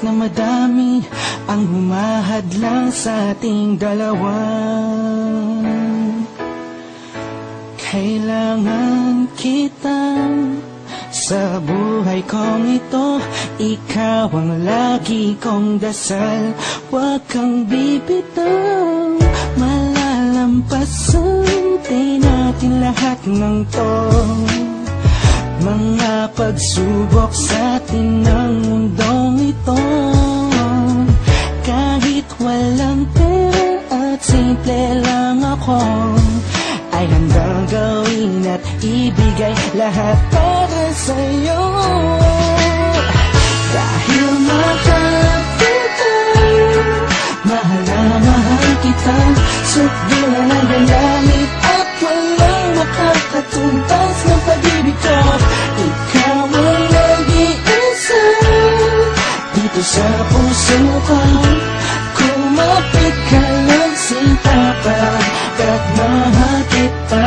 na madami ang humahadlang sa ating dalawa. Kailangan kita sa buhay kong ito. Ikaw ang lagi kong dasal. Huwag kang bibitaw, malalampasan din natin lahat ng to. Mga pagsubok sa atin ng mundong ito. Kahit walang pera at simple lang ako, ay handang gawin at ibigay lahat para sa'yo. Dahil mahal kita, mahal na mahal kita. Sukdulan ang gagamit at walang makakatumbas ng pag-ibig ko. Ikaw ang nag-iisa dito sa puso ko. Kumapit ka lang sinta pagkat mahal kita.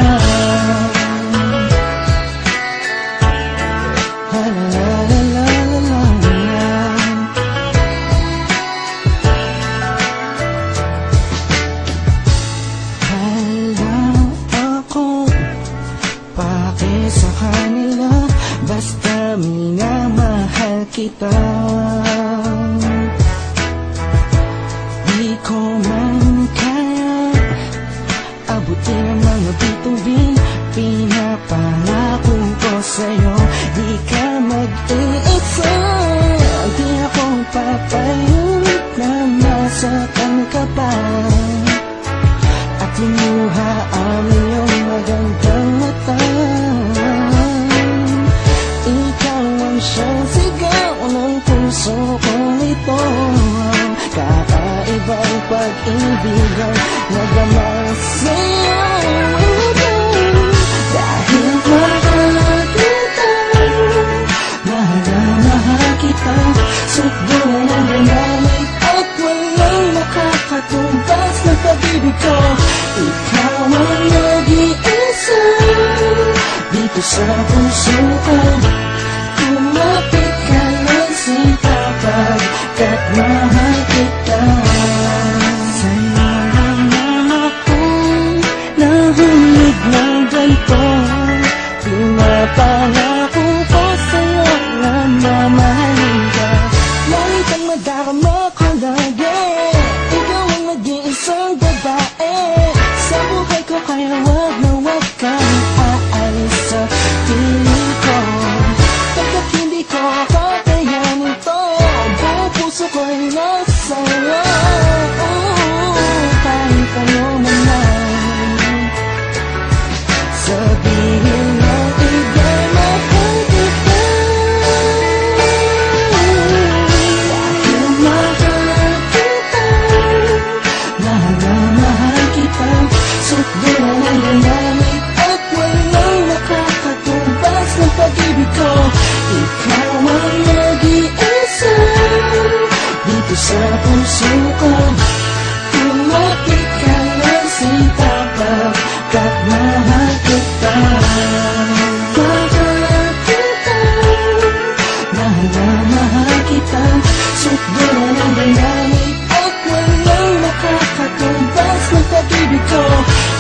Sa kanila, basta minamahal kita. Di ko man kaya abutin ang mga bituin. Pinapangako ko sa'yo, di ka mag-iisa. Di ako papayag na masaktan ka pa at limuha ang iyong magandang mata. Siyang sigaw ng puso kong ito, kakaibang pag-ibig ang nagamang sa'yo. Dahil mahal kita, mahal na mahal kita. Sukdulan ang gagamit at walang makakatumbas ng pag-ibig ko. Ikaw ang nag-iisa dito sa puso ko. Kumapit ka lang sinta pagkat mahal kita. Sa'yo lang naman ako'y nahulog ng ganito. Pinapangako ko sa'yo na mamahalin ka. Lagi kang madarama ko lagi. Ikaw ang nag-iisang babae sa buhay ko, kaya wag na wag kang aalis sa piling ko. Pagkat hindi ko kakayanin to, buong puso ko'y nasa'yo. Kahit ano man lang sabihin mo, ibigay mahal kita. Dahil mahal kita, mahal na mahal kita. Sukdulan ang gagamit at walang makakatumbas ng pag-ibig ko. Ikaw ang nag-iisa dito sa puso ko. Kumapit ka lang sinta pagkat mahal kita. Mahal kita, mahal na mahal kita. Sukdulan ang gagamit at walang makakatumbas ng pag-ibig ko.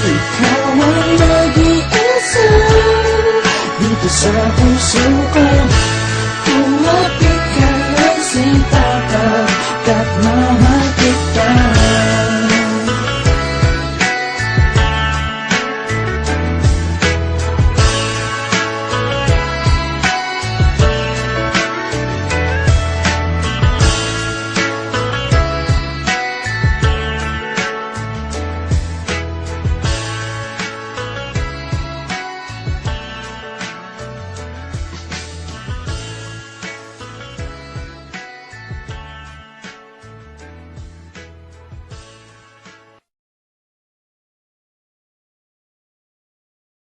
Ikaw ang nag-iisa dito sa puso ko.